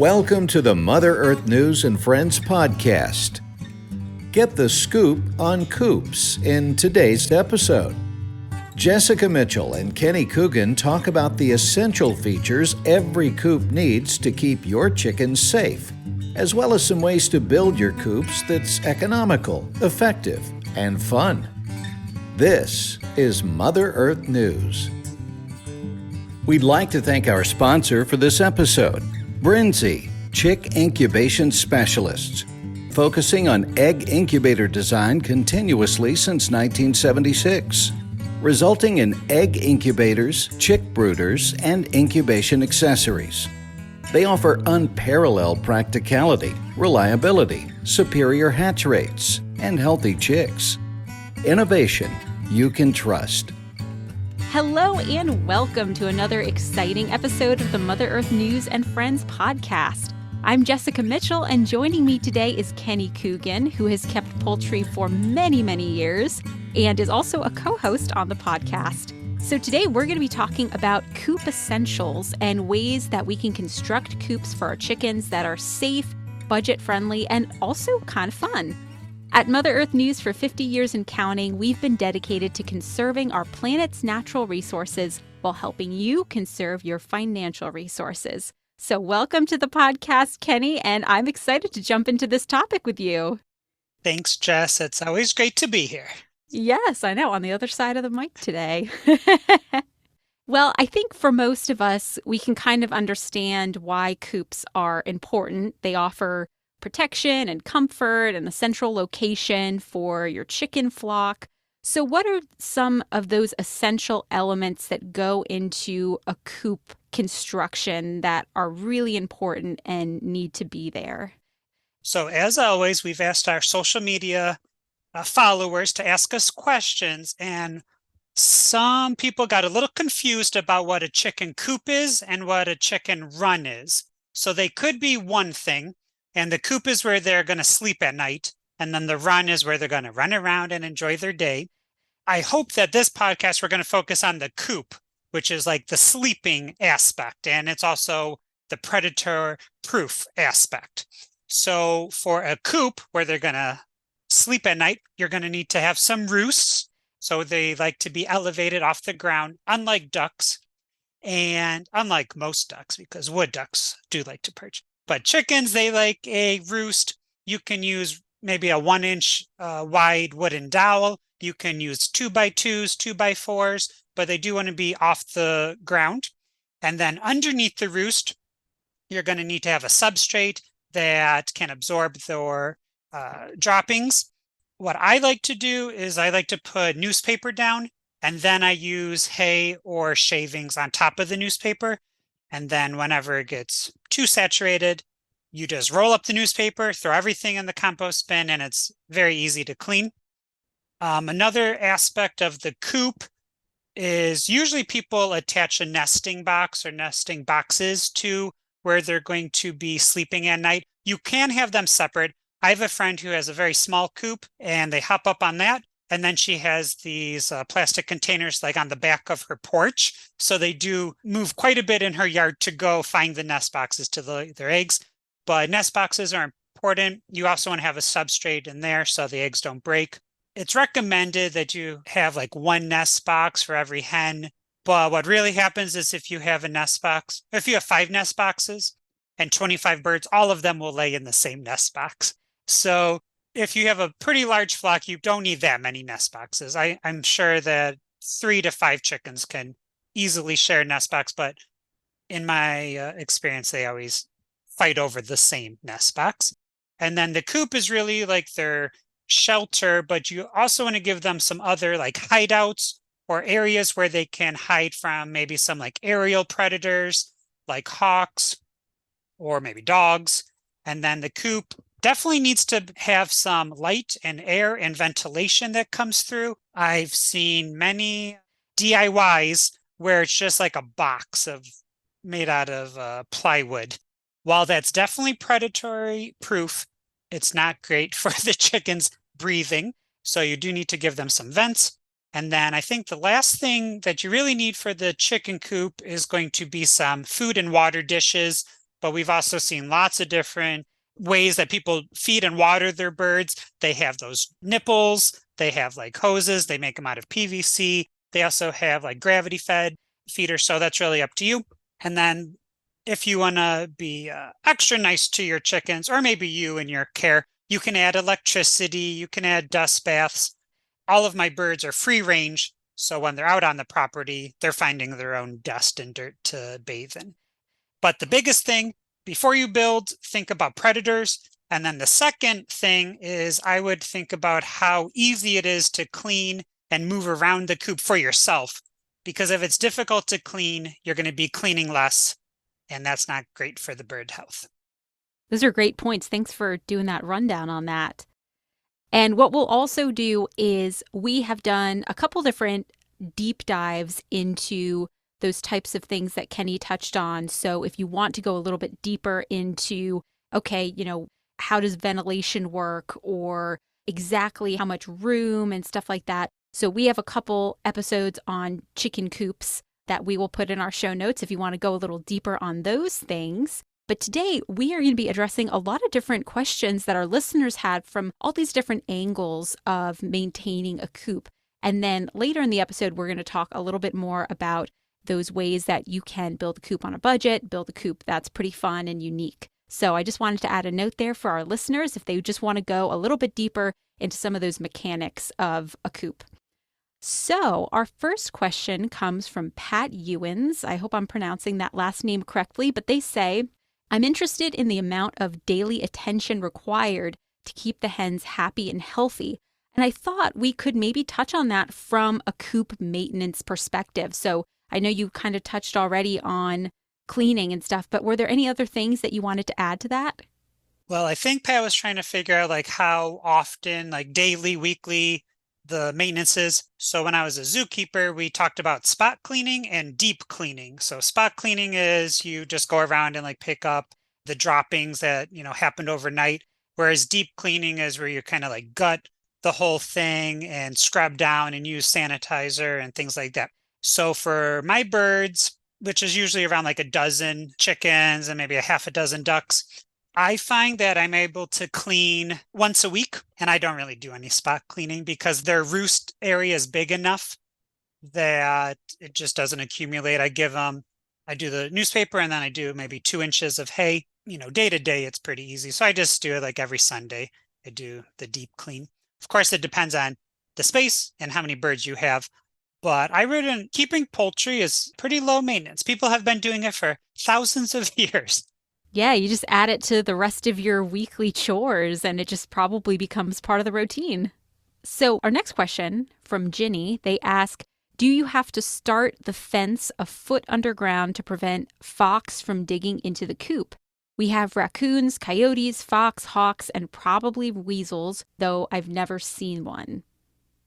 Welcome to the Mother Earth News and Friends podcast. Get the scoop on Coops in today's episode. Jessica Mitchell and Kenny Coogan talk about the essential features every coop needs to keep your chickens safe, as well as some ways to build your coops that's economical, effective, and fun. This is Mother Earth News. We'd like to thank our sponsor for this episode, Brinzy, Chick Incubation Specialists, focusing on egg incubator design continuously since 1976, resulting in egg incubators, chick brooders, and incubation accessories. They offer unparalleled practicality, reliability, superior hatch rates, and healthy chicks. Innovation you can trust. Hello and welcome to another exciting episode of the Mother Earth News and Friends podcast. I'm Jessica Mitchell, and joining me today is Kenny Coogan, who has kept poultry for many, many years and is also a co-host on the podcast. So today we're going to be talking about coop essentials and ways that we can construct coops for our chickens that are safe, budget-friendly, and also kind of fun. At Mother Earth News for 50 years and counting, we've been dedicated to conserving our planet's natural resources while helping you conserve your financial resources. So welcome to the podcast, Kenny, and I'm excited to jump into this topic with you. Thanks, Jess. It's always great to be here. Yes, I know, on the other side of the mic today. Well, I think for most of us, we can kind of understand why coops are important. They offer protection and comfort and a central location for your chicken flock. So what are some of those essential elements that go into a coop construction that are really important and need to be there? So as always, we've asked our social media followers to ask us questions, and some people got a little confused about what a chicken coop is and what a chicken run is. So they could be one thing, and the coop is where they're going to sleep at night, and then the run is where they're going to run around and enjoy their day. I hope that this podcast, we're going to focus on the coop, which is like the sleeping aspect, and it's also the predator-proof aspect. So for a coop where they're going to sleep at night, you're going to need to have some roosts. So they like to be elevated off the ground, unlike ducks, and unlike most ducks, because wood ducks do like to perch. But chickens, they like a roost. You can use maybe a 1-inch wide wooden dowel. You can use 2x2s, 2x4s, but they do want to be off the ground. And then underneath the roost, you're going to need to have a substrate that can absorb their droppings. What I like to do is I like to put newspaper down, and then I use hay or shavings on top of the newspaper. And then whenever it gets too saturated, you just roll up the newspaper, throw everything in the compost bin, and it's very easy to clean. Another aspect of the coop is usually people attach a nesting box or nesting boxes to where they're going to be sleeping at night. You can have them separate. I have a friend who has a very small coop, and they hop up on that. And then she has these plastic containers like on the back of her porch. So they do move quite a bit in her yard to go find the nest boxes to their eggs. But nest boxes are important. You also want to have a substrate in there so the eggs don't break. It's recommended that you have like one nest box for every hen. But what really happens is if you have a nest box, if you have 5 nest boxes and 25 birds, all of them will lay in the same nest box. So if you have a pretty large flock, you don't need that many nest boxes. I'm sure that 3 to 5 chickens can easily share a nest box, but in my experience, they always fight over the same nest box. And then the coop is really like their shelter, but you also want to give them some other like hideouts or areas where they can hide from maybe some like aerial predators like hawks or maybe dogs. And then the coop definitely needs to have some light and air and ventilation that comes through. I've seen many DIYs where it's just like a box made out of plywood. While that's definitely predatory proof, it's not great for the chickens breathing. So you do need to give them some vents. And then I think the last thing that you really need for the chicken coop is going to be some food and water dishes but we've also seen lots of different ways that people feed and water their birds. They have those nipples, they have like hoses, they make them out of PVC. They also have like gravity fed feeders. So that's really up to you. And then if you want to be extra nice to your chickens, or maybe you and your care, you can add electricity, you can add dust baths. All of my birds are free range. So when they're out on the property, they're finding their own dust and dirt to bathe in. But the biggest thing, before you build, think about predators. And then the second thing is I would think about how easy it is to clean and move around the coop for yourself. Because if it's difficult to clean, you're going to be cleaning less, and that's not great for the bird health. Those are great points. Thanks for doing that rundown on that. And what we'll also do is we have done a couple different deep dives into those types of things that Kenny touched on. So if you want to go a little bit deeper into, okay, how does ventilation work, or exactly how much room and stuff like that. So we have a couple episodes on chicken coops that we will put in our show notes if you want to go a little deeper on those things. But today we are going to be addressing a lot of different questions that our listeners had from all these different angles of maintaining a coop. And then later in the episode, we're going to talk a little bit more about those ways that you can build a coop on a budget, build a coop that's pretty fun and unique. So I just wanted to add a note there for our listeners if they just want to go a little bit deeper into some of those mechanics of a coop. So our first question comes from Pat Ewins. I hope I'm pronouncing that last name correctly, but they say, I'm interested in the amount of daily attention required to keep the hens happy and healthy. And I thought we could maybe touch on that from a coop maintenance perspective. So I know you kind of touched already on cleaning and stuff, but were there any other things that you wanted to add to that? Well, I think Pat was trying to figure out like how often, like daily, weekly, the maintenance is. So when I was a zookeeper, we talked about spot cleaning and deep cleaning. So spot cleaning is you just go around and like pick up the droppings that, happened overnight. Whereas deep cleaning is where you kind of like gut the whole thing and scrub down and use sanitizer and things like that. So for my birds, which is usually around like a dozen chickens and maybe a half a dozen ducks, I find that I'm able to clean once a week, and I don't really do any spot cleaning because their roost area is big enough that it just doesn't accumulate. I do the newspaper, and then I do maybe 2 inches of hay. Day to day, it's pretty easy. So I just do it like every Sunday. I do the deep clean. Of course, it depends on the space and how many birds you have. But keeping poultry is pretty low maintenance. People have been doing it for thousands of years. Yeah, you just add it to the rest of your weekly chores and it just probably becomes part of the routine. So our next question from Ginny, they ask, do you have to start the fence a foot underground to prevent fox from digging into the coop? We have raccoons, coyotes, fox, hawks, and probably weasels, though I've never seen one.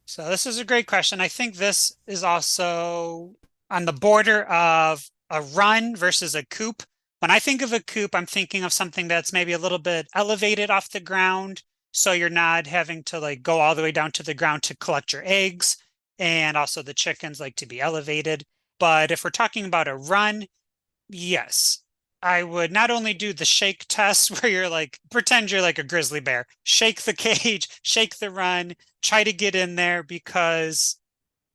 So this is a great question. I think this is also on the border of a run versus a coop. When I think of a coop, I'm thinking of something that's maybe a little bit elevated off the ground. So you're not having to like go all the way down to the ground to collect your eggs. And also the chickens like to be elevated. But if we're talking about a run, yes, I would not only do the shake test where you're like, pretend you're like a grizzly bear, shake the cage, shake the run, try to get in there, because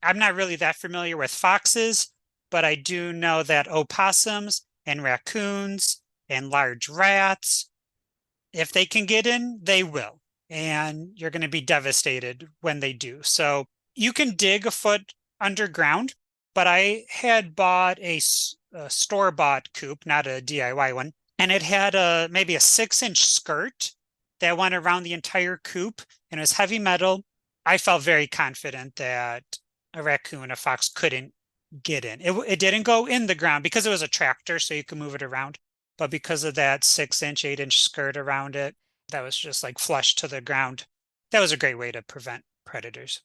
I'm not really that familiar with foxes, but I do know that opossums and raccoons and large rats, if they can get in, they will. And you're going to be devastated when they do. So you can dig a foot underground, but I had bought a store-bought coop, not a DIY one, and it had maybe a 6-inch skirt that went around the entire coop, and it was heavy metal. I felt very confident that a raccoon, a fox couldn't get in. It didn't go in the ground because it was a tractor, so you can move it around. But because of that 6-inch, 8-inch skirt around it, that was just like flush to the ground. That was a great way to prevent predators.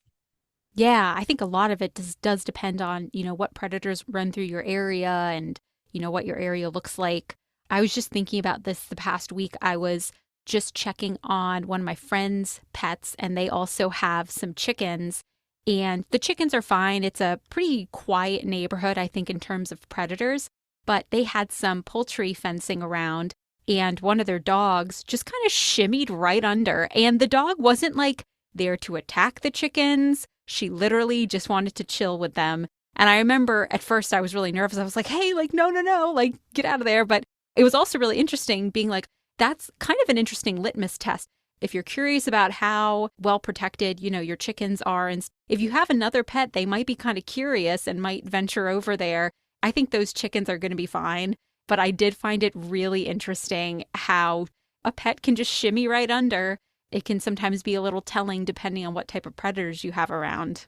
Yeah, I think a lot of it does depend on, what predators run through your area and, what your area looks like. I was just thinking about this the past week. I was just checking on one of my friend's pets, and they also have some chickens. And the chickens are fine. It's a pretty quiet neighborhood, I think, in terms of predators. but they had some poultry fencing around, and one of their dogs just kind of shimmied right under. And the dog wasn't like there to attack the chickens. She literally just wanted to chill with them. And I remember at first I was really nervous. I was like, hey, like, no, like, get out of there. But it was also really interesting being like, that's kind of an interesting litmus test. If you're curious about how well protected, your chickens are, and if you have another pet, they might be kind of curious and might venture over there. I think those chickens are going to be fine. But I did find it really interesting how a pet can just shimmy right under. It can sometimes be a little telling depending on what type of predators you have around.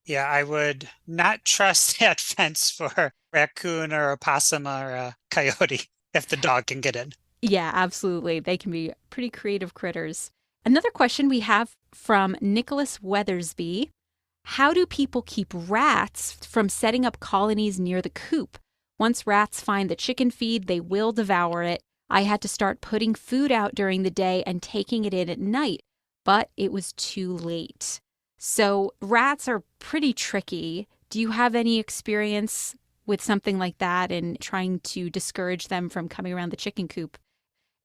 Yeah, I would not trust that fence for a raccoon or a possum or a coyote if the dog can get in. Yeah, absolutely. They can be pretty creative critters. Another question we have from Nicholas Weathersby. How do people keep rats from setting up colonies near the coop? Once rats find the chicken feed, they will devour it. I had to start putting food out during the day and taking it in at night, but it was too late. So rats are pretty tricky. Do you have any experience with something like that and trying to discourage them from coming around the chicken coop?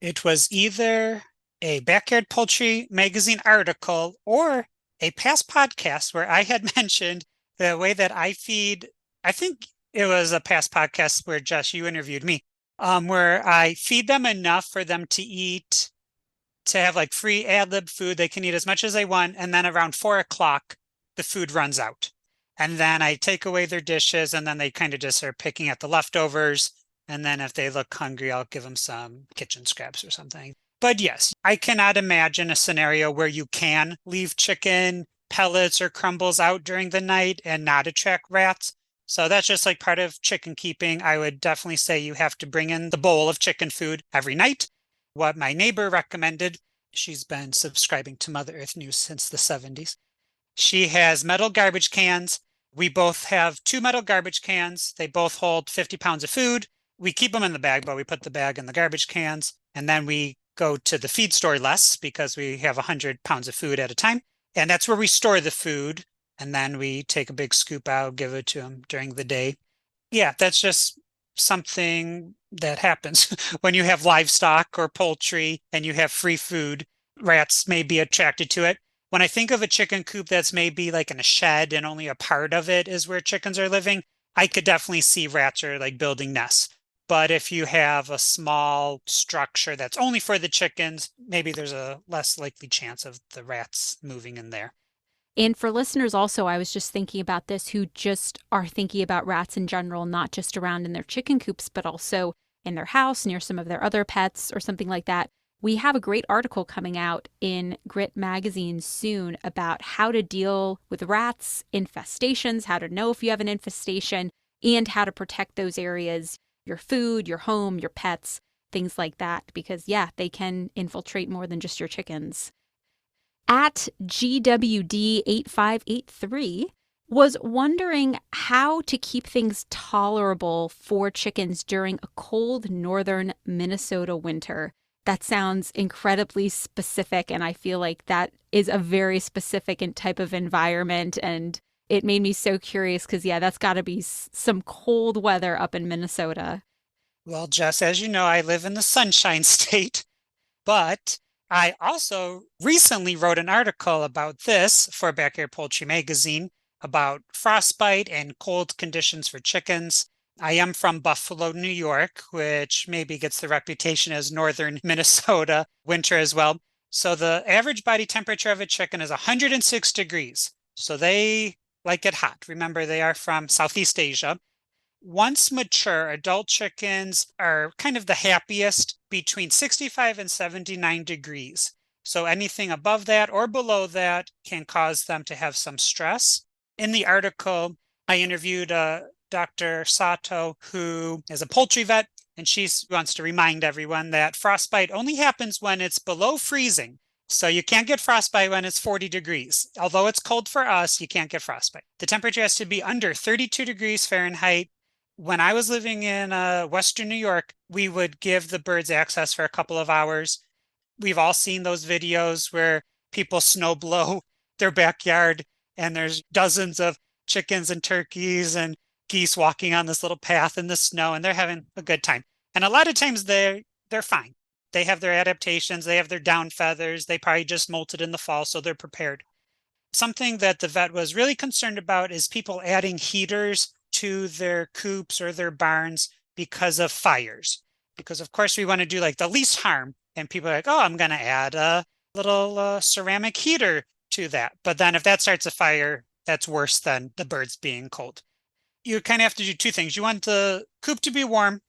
It was either a Backyard Poultry Magazine article or a past podcast where I had mentioned the way that I feed. I think it was a past podcast where, Josh, you interviewed me, where I feed them enough for them to eat, to have like free ad lib food. They can eat as much as they want. And then around 4 o'clock, the food runs out. And then I take away their dishes, and then they kind of just are picking at the leftovers. And then if they look hungry, I'll give them some kitchen scraps or something. But yes, I cannot imagine a scenario where you can leave chicken pellets or crumbles out during the night and not attract rats. So that's just like part of chicken keeping. I would definitely say you have to bring in the bowl of chicken food every night. What my neighbor recommended, she's been subscribing to Mother Earth News since the 70s. She has metal garbage cans. We both have 2 metal garbage cans. They both hold 50 pounds of food. We keep them in the bag, but we put the bag in the garbage cans. And then we go to the feed store less because we have 100 pounds of food at a time. And that's where we store the food. And then we take a big scoop out, give it to them during the day. Yeah, that's just something that happens when you have livestock or poultry and you have free food. Rats may be attracted to it. When I think of a chicken coop that's maybe like in a shed and only a part of it is where chickens are living, I could definitely see rats are like building nests. But if you have a small structure that's only for the chickens, maybe there's a less likely chance of the rats moving in there. And for listeners also, I was just thinking about this, who just are thinking about rats in general, not just around in their chicken coops, but also in their house, near some of their other pets or something like that. We have a great article coming out in Grit magazine soon about how to deal with rats, infestations, how to know if you have an infestation, and how to protect those areas, your food, your home, your pets, things like that. Because, yeah, they can infiltrate more than just your chickens. At GWD8583 was wondering how to keep things tolerable for chickens during a cold northern Minnesota winter. That sounds incredibly specific, and I feel like that is a very specific type of environment, and it made me so curious because, yeah, that's got to be some cold weather up in Minnesota. Well, Jess, as you know, I live in the Sunshine State, but I also recently wrote an article about this for Backyard Poultry Magazine about frostbite and cold conditions for chickens. I am from Buffalo, New York, which maybe gets the reputation as northern Minnesota winter as well. So the average body temperature of a chicken is 106 degrees. So they like it hot. Remember, they are from Southeast Asia. Once mature, adult chickens are kind of the happiest between 65 and 79 degrees. So anything above that or below that can cause them to have some stress. In the article, I interviewed Dr. Sato, who is a poultry vet, and she wants to remind everyone that frostbite only happens when it's below freezing. So you can't get frostbite when it's 40 degrees. Although it's cold for us, you can't get frostbite. The temperature has to be under 32 degrees Fahrenheit. When I was living in Western New York, we would give the birds access for a couple of hours. We've all seen those videos where people snow blow their backyard and there's dozens of chickens and turkeys and geese walking on this little path in the snow, and they're having a good time. And a lot of times they're fine. They have their adaptations, they have their down feathers, they probably just molted in the fall, so they're prepared. Something that the vet was really concerned about is people adding heaters to their coops or their barns because of fires. Because of course we want to do like the least harm, and people are like, oh, I'm going to add a little ceramic heater to that. But then if that starts a fire, that's worse than the birds being cold. You kind of have to do two things. You want the coop to be warm,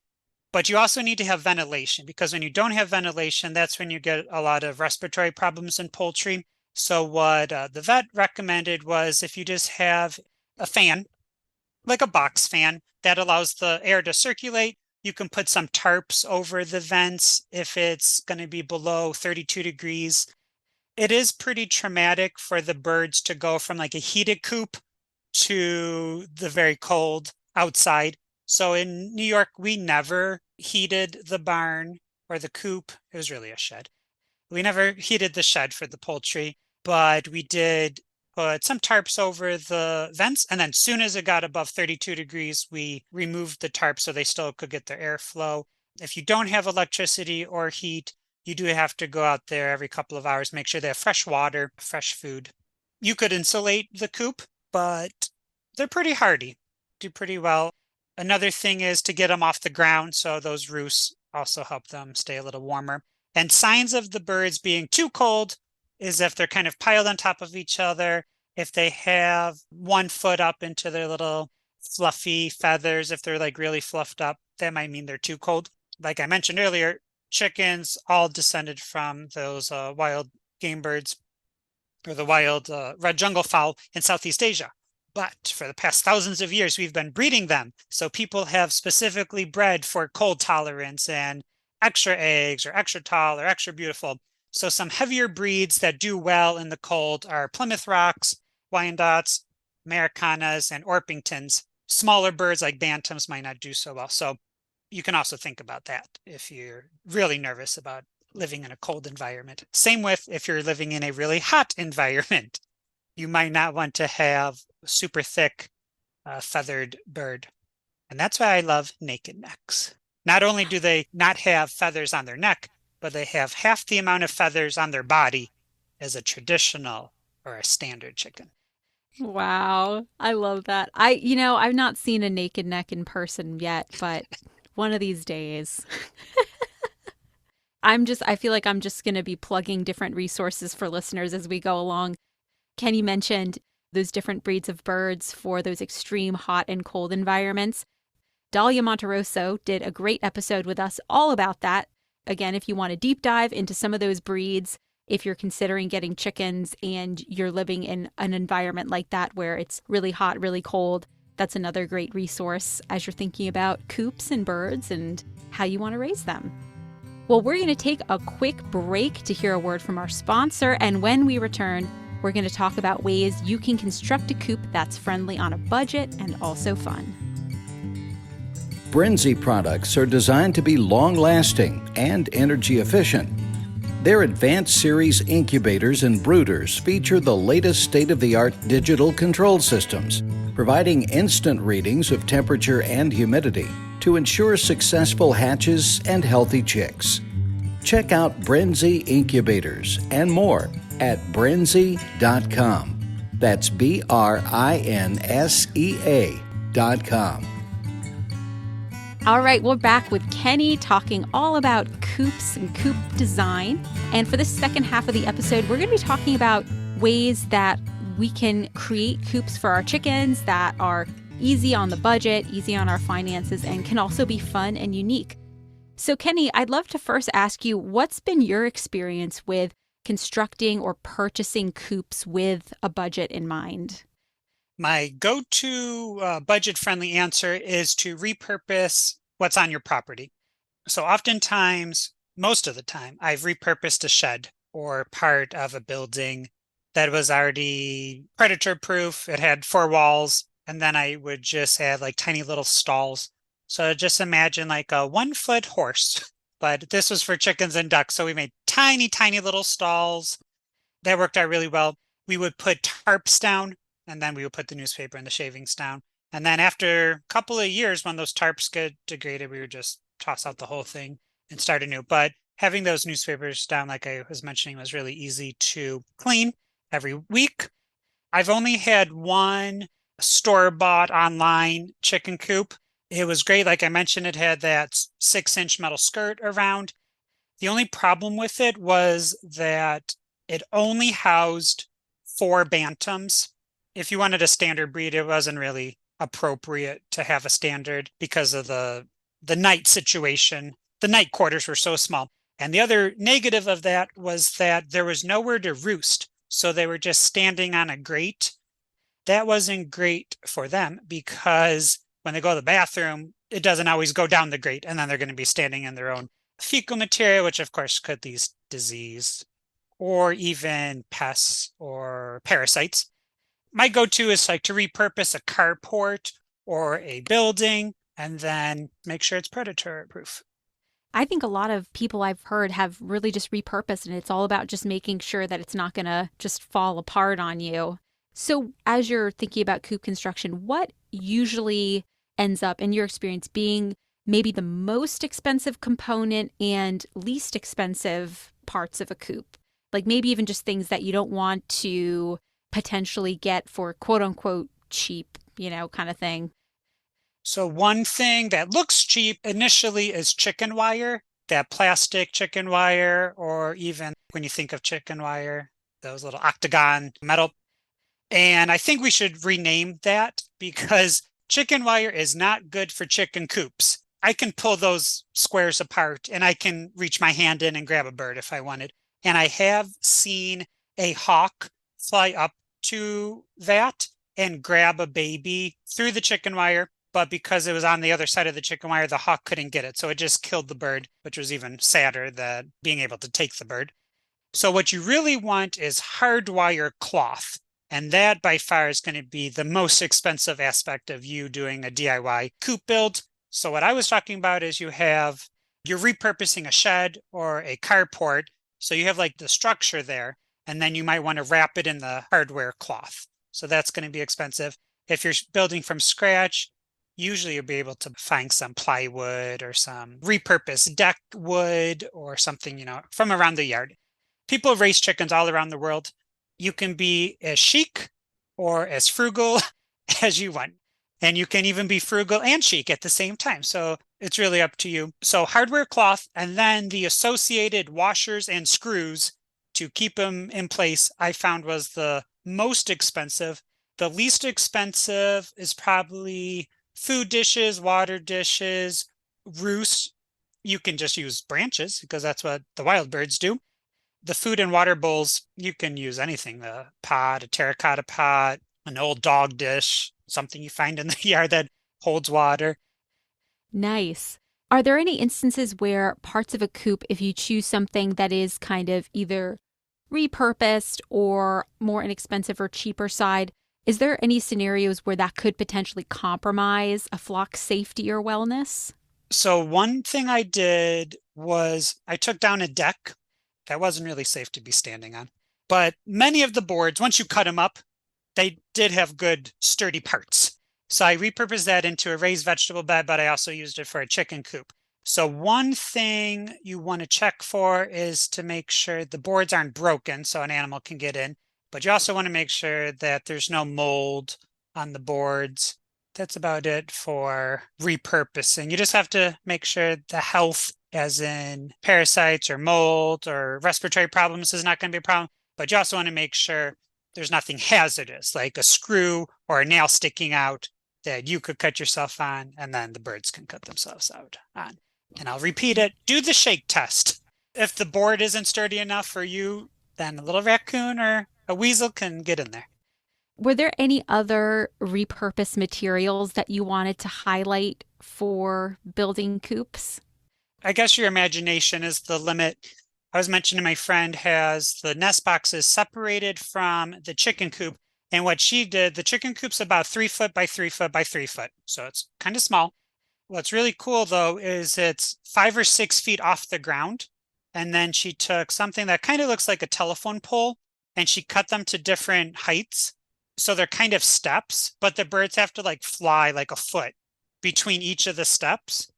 but you also need to have ventilation, because when you don't have ventilation, that's when you get a lot of respiratory problems in poultry. So what the vet recommended was if you just have a fan, like a box fan, that allows the air to circulate. You can put some tarps over the vents if it's going to be below 32 degrees. It is pretty traumatic for the birds to go from like a heated coop to the very cold outside. So in New York, we never heated the barn or the coop. It was really a shed. We never heated the shed for the poultry, but we did put some tarps over the vents. And then as soon as it got above 32 degrees, we removed the tarp so they still could get their airflow. If you don't have electricity or heat, you do have to go out there every couple of hours, make sure they have fresh water, fresh food. You could insulate the coop, but they're pretty hardy, do pretty well. Another thing is to get them off the ground, so those roosts also help them stay a little warmer. And signs of the birds being too cold is if they're kind of piled on top of each other, if they have one foot up into their little fluffy feathers, if they're like really fluffed up, that might mean they're too cold. Like I mentioned earlier, chickens all descended from those wild game birds, or the wild red jungle fowl in Southeast Asia. But for the past thousands of years, we've been breeding them. So people have specifically bred for cold tolerance and extra eggs or extra tall or extra beautiful. So some heavier breeds that do well in the cold are Plymouth Rocks, Wyandottes, Americanas, and Orpingtons. Smaller birds like bantams might not do so well. So you can also think about that if you're really nervous about living in a cold environment. Same with if you're living in a really hot environment. You might not want to have a super thick feathered bird. And that's why I love naked necks. Not only do they not have feathers on their neck, but they have half the amount of feathers on their body as a traditional or a standard chicken. Wow. I love that. I've not seen a naked neck in person yet, but one of these days. I feel like I'm just going to be plugging different resources for listeners as we go along. Kenny mentioned those different breeds of birds for those extreme hot and cold environments. Dahlia Monterosso did a great episode with us all about that. Again, if you want to deep dive into some of those breeds, if you're considering getting chickens and you're living in an environment like that where it's really hot, really cold, that's another great resource as you're thinking about coops and birds and how you want to raise them. Well, we're going to take a quick break to hear a word from our sponsor, and when we return, we're going to talk about ways you can construct a coop that's friendly on a budget and also fun. Brinzy products are designed to be long-lasting and energy efficient. Their Advanced Series incubators and brooders feature the latest state-of-the-art digital control systems, providing instant readings of temperature and humidity to ensure successful hatches and healthy chicks. Check out Brinzy incubators and more at brinzy.com. That's BRINSEA.com. All right, we're back with Kenny talking all about coops and coop design. And for the second half of the episode, we're going to be talking about ways that we can create coops for our chickens that are easy on the budget, easy on our finances, and can also be fun and unique. So Kenny, I'd love to first ask you, what's been your experience with constructing or purchasing coops with a budget in mind? My go-to budget-friendly answer is to repurpose what's on your property. So oftentimes, most of the time, I've repurposed a shed or part of a building that was already predator-proof. It had 4 walls, and then I would just add like tiny little stalls. So just imagine like a 1-foot horse, but this was for chickens and ducks. So we made tiny, tiny little stalls. That worked out really well. We would put tarps down, and then we would put the newspaper and the shavings down. And then after a couple of years, when those tarps get degraded, we would just toss out the whole thing and start anew. But having those newspapers down, like I was mentioning, was really easy to clean every week. I've only had one store-bought online chicken coop. It was great. Like I mentioned, it had that 6-inch metal skirt around. The only problem with it was that it only housed 4 bantams. If you wanted a standard breed, it wasn't really appropriate to have a standard because of the night situation. The night quarters were so small. And the other negative of that was that there was nowhere to roost. So they were just standing on a grate. That wasn't great for them because when they go to the bathroom, it doesn't always go down the grate, and then they're going to be standing in their own fecal material, which of course could lead to disease or even pests or parasites. My go-to is like to repurpose a carport or a building and then make sure it's predator proof. I think a lot of people I've heard have really just repurposed, and it's all about just making sure that it's not going to just fall apart on you. So as you're thinking about coop construction, what usually ends up, in your experience, being maybe the most expensive component and least expensive parts of a coop? Like maybe even just things that you don't want to potentially get for quote unquote cheap, kind of thing. So one thing that looks cheap initially is chicken wire, that plastic chicken wire, or even when you think of chicken wire, those little octagon metal. And I think we should rename that because chicken wire is not good for chicken coops. I can pull those squares apart and I can reach my hand in and grab a bird if I wanted. And I have seen a hawk fly up to that and grab a baby through the chicken wire. But because it was on the other side of the chicken wire, the hawk couldn't get it. So it just killed the bird, which was even sadder than being able to take the bird. So what you really want is hardwire cloth. And that by far is going to be the most expensive aspect of you doing a DIY coop build. So what I was talking about is you're repurposing a shed or a carport. So you have like the structure there, and then you might want to wrap it in the hardware cloth. So that's going to be expensive. If you're building from scratch, usually you'll be able to find some plywood or some repurposed deck wood or something, from around the yard. People raise chickens all around the world. You can be as chic or as frugal as you want. And you can even be frugal and chic at the same time. So it's really up to you. So hardware cloth and then the associated washers and screws to keep them in place, I found was the most expensive. The least expensive is probably food dishes, water dishes, roosts. You can just use branches because that's what the wild birds do. The food and water bowls, you can use anything, a pot, a terracotta pot, an old dog dish, something you find in the yard that holds water. Nice. Are there any instances where parts of a coop, if you choose something that is kind of either repurposed or more inexpensive or cheaper side, is there any scenarios where that could potentially compromise a flock's safety or wellness? So one thing I did was I took down a deck that wasn't really safe to be standing on. But many of the boards, once you cut them up, they did have good sturdy parts. So I repurposed that into a raised vegetable bed, but I also used it for a chicken coop. So one thing you want to check for is to make sure the boards aren't broken so an animal can get in. But you also want to make sure that there's no mold on the boards. That's about it for repurposing. You just have to make sure the health, as in parasites or mold or respiratory problems, is not going to be a problem. But you also want to make sure there's nothing hazardous, like a screw or a nail sticking out that you could cut yourself on, and then the birds can cut themselves out on. And I'll repeat it. Do the shake test. If the board isn't sturdy enough for you, then a little raccoon or a weasel can get in there. Were there any other repurposed materials that you wanted to highlight for building coops? I guess your imagination is the limit. I was mentioning my friend has the nest boxes separated from the chicken coop. And what she did, the chicken coop's about 3 foot by 3 foot by 3 foot. So it's kind of small. What's really cool though is it's 5 or 6 feet off the ground. And then she took something that kind of looks like a telephone pole and she cut them to different heights. So they're kind of steps, but the birds have to like fly like a foot between each of the steps.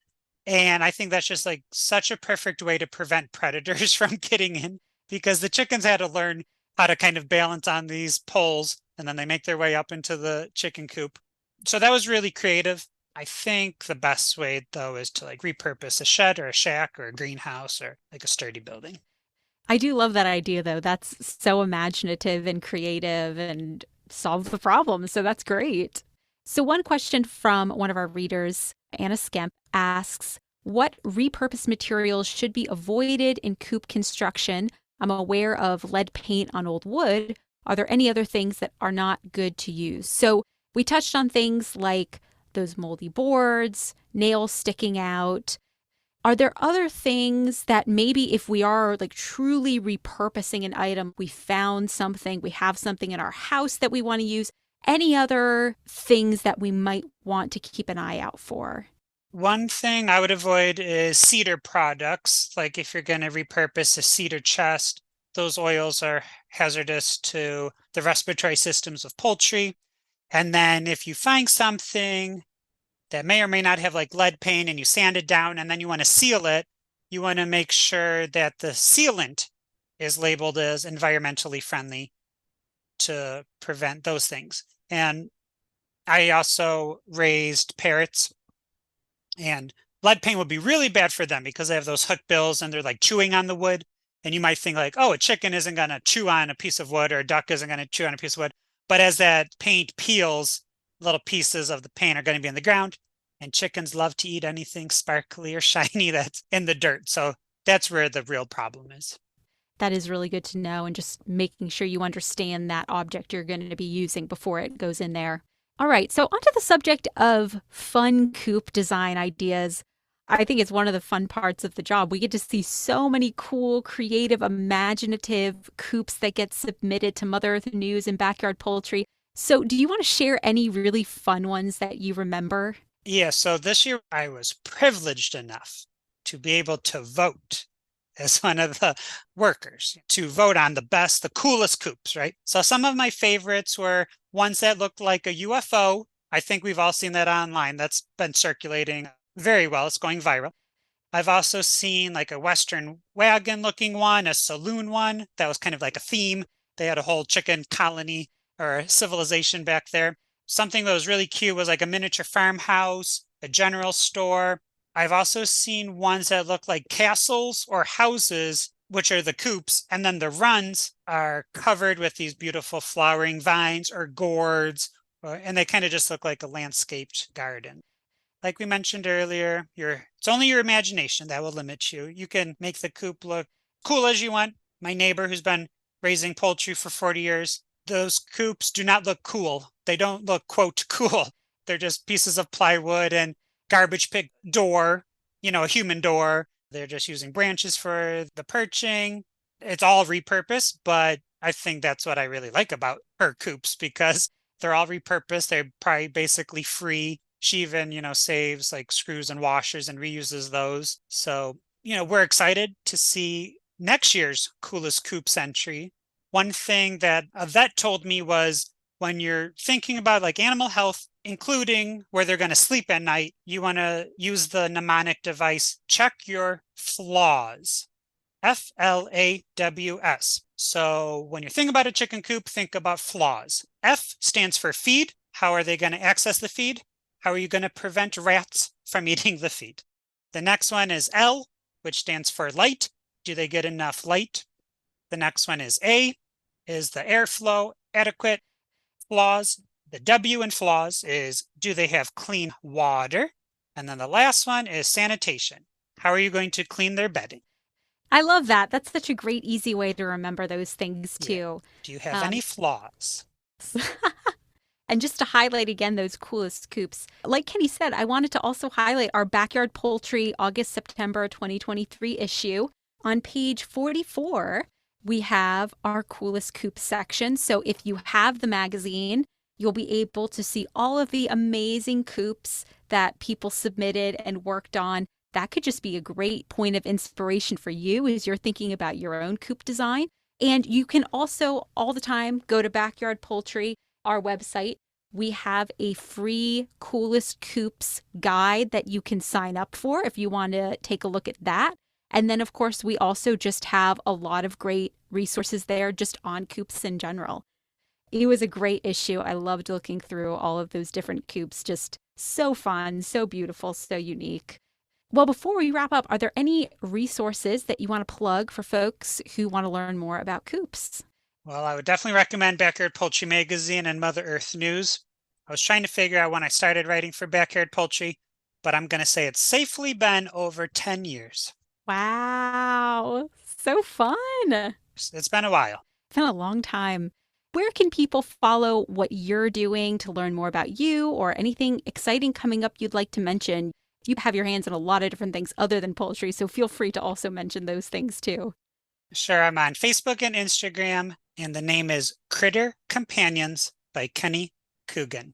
And I think that's just like such a perfect way to prevent predators from getting in, because the chickens had to learn how to kind of balance on these poles, and then they make their way up into the chicken coop. So that was really creative. I think the best way though is to like repurpose a shed or a shack or a greenhouse or like a sturdy building. I do love that idea, though. That's so imaginative and creative and solves the problem. So that's great. So, one question from one of our readers, Anna Skemp, asks, what repurposed materials should be avoided in coop construction? I'm aware of lead paint on old wood. Are there any other things that are not good to use? So, we touched on things like those moldy boards, nails sticking out. Are there other things that maybe if we are like truly repurposing an item, we found something, we have something in our house that we want to use, any other things that we might want to keep an eye out for? One thing I would avoid is cedar products. Like if you're going to repurpose a cedar chest, those oils are hazardous to the respiratory systems of poultry. And then if you find something that may or may not have like lead paint and you sand it down and then you want to seal it, you want to make sure that the sealant is labeled as environmentally friendly to prevent those things. And I also raised parrots, and lead paint would be really bad for them because they have those hook bills and they're like chewing on the wood. And you might think like, oh, a chicken isn't going to chew on a piece of wood, or a duck isn't going to chew on a piece of wood. But as that paint peels, little pieces of the paint are going to be in the ground, and chickens love to eat anything sparkly or shiny that's in the dirt. So that's where the real problem is. That is really good to know, and just making sure you understand that object you're going to be using before it goes in there. All right, so onto the subject of fun coop design ideas. I think it's one of the fun parts of the job. We get to see so many cool, creative, imaginative coops that get submitted to Mother Earth News and Backyard Poultry. So do you want to share any really fun ones that you remember? Yeah, so this year I was privileged enough to be able to vote as one of the workers, to vote on the best, the coolest coops, right? So some of my favorites were ones that looked like a UFO. I think we've all seen that online. That's been circulating very well. It's going viral. I've also seen like a Western wagon looking one, a saloon one that was kind of like a theme. They had a whole chicken colony or civilization back there. Something that was really cute was like a miniature farmhouse, a general store. I've also seen ones that look like castles or houses, which are the coops, and then the runs are covered with these beautiful flowering vines or gourds, and they kind of just look like a landscaped garden. Like we mentioned earlier, it's only your imagination that will limit you. You can make the coop look cool as you want. My neighbor, who's been raising poultry for 40 years, those coops do not look cool. They don't look, quote, cool. They're just pieces of plywood and garbage pick door, a human door. They're just using branches for the perching. It's all repurposed, but I think that's what I really like about her coops, because they're all repurposed. They're probably basically free. She even, saves like screws and washers and reuses those. So, we're excited to see next year's coolest coops entry. One thing that a vet told me was, when you're thinking about like animal health, including where they're going to sleep at night, you want to use the mnemonic device, check your flaws. FLAWS. So when you're thinking about a chicken coop, think about flaws. F stands for feed. How are they going to access the feed? How are you going to prevent rats from eating the feed? The next one is L, which stands for light. Do they get enough light? The next one is A, is the airflow adequate? Flaws. The W in flaws is, do they have clean water? And then the last one is sanitation. How are you going to clean their bedding? I love that. That's such a great, easy way to remember those things too. Yeah. Do you have any flaws? And just to highlight again those coolest coops, like Kenny said, I wanted to also highlight our Backyard Poultry August-September 2023 issue. On page 44, we have our coolest coop section. So if you have the magazine, you'll be able to see all of the amazing coops that people submitted and worked on. That could just be a great point of inspiration for you as you're thinking about your own coop design. And you can also all the time go to Backyard Poultry. our website, we have a free Coolest Coops guide that you can sign up for if you want to take a look at that. And then, of course, we also just have a lot of great resources there just on Coops in general. It was a great issue. I loved looking through all of those different Coops. Just so fun, so beautiful, so unique. Well, before we wrap up, are there any resources that you want to plug for folks who want to learn more about Coops? Well, I would definitely recommend Backyard Poultry Magazine and Mother Earth News. I was trying to figure out when I started writing for Backyard Poultry, but I'm going to say it's safely been over 10 years. Wow, so fun. It's been a while. It's been a long time. Where can people follow what you're doing to learn more about you or anything exciting coming up you'd like to mention? You have your hands in a lot of different things other than poultry, so feel free to also mention those things too. Sure, I'm on Facebook and Instagram, and the name is Critter Companions by Kenny Coogan.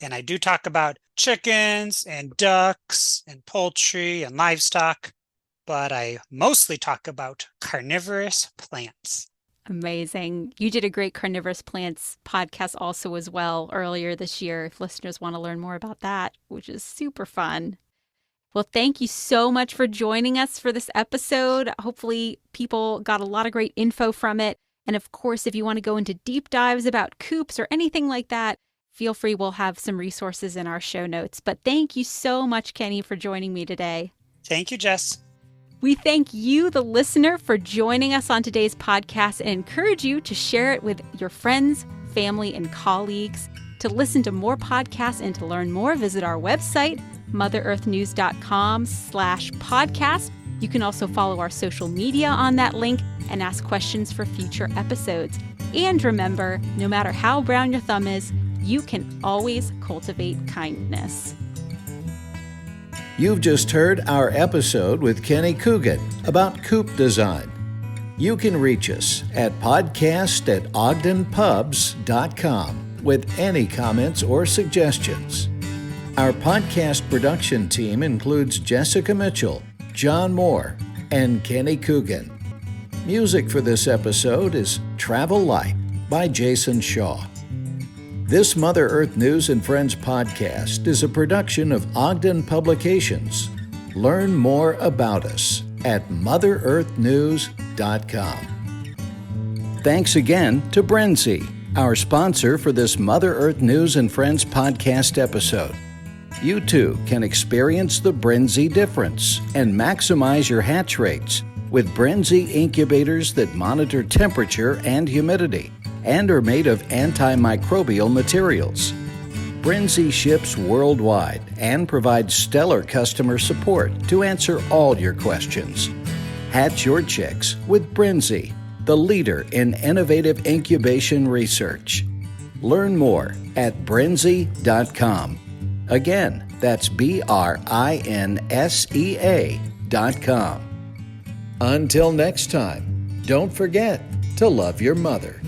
And I do talk about chickens and ducks and poultry and livestock, but I mostly talk about carnivorous plants. Amazing. You did a great carnivorous plants podcast also as well earlier this year, if listeners want to learn more about that, which is super fun. Well, thank you so much for joining us for this episode. Hopefully people got a lot of great info from it. And of course, if you want to go into deep dives about Coops or anything like that, feel free. We'll have some resources in our show notes. But thank you so much, Kenny, for joining me today. Thank you, Jess. We thank you, the listener, for joining us on today's podcast and encourage you to share it with your friends, family, and colleagues. To listen to more podcasts and to learn more, visit our website, motherearthnews.com/podcast. You can also follow our social media on that link and ask questions for future episodes. And remember, no matter how brown your thumb is, you can always cultivate kindness. You've just heard our episode with Kenny Coogan about coop design. You can reach us at podcast@ogdenpubs.com with any comments or suggestions. Our podcast production team includes Jessica Mitchell, John Moore, and Kenny Coogan. Music for this episode is Travel Light by Jason Shaw. This Mother Earth News and Friends podcast is a production of Ogden Publications. Learn more about us at motherearthnews.com. Thanks again to Brenzy, our sponsor for this Mother Earth News and Friends podcast episode. You too can experience the Brenzy difference and maximize your hatch rates with Brenzy incubators that monitor temperature and humidity and are made of antimicrobial materials. Brenzy ships worldwide and provides stellar customer support to answer all your questions. Hatch your chicks with Brenzy, the leader in innovative incubation research. Learn more at brenzy.com. Again, that's BRINSEA.com. Until next time, don't forget to love your mother.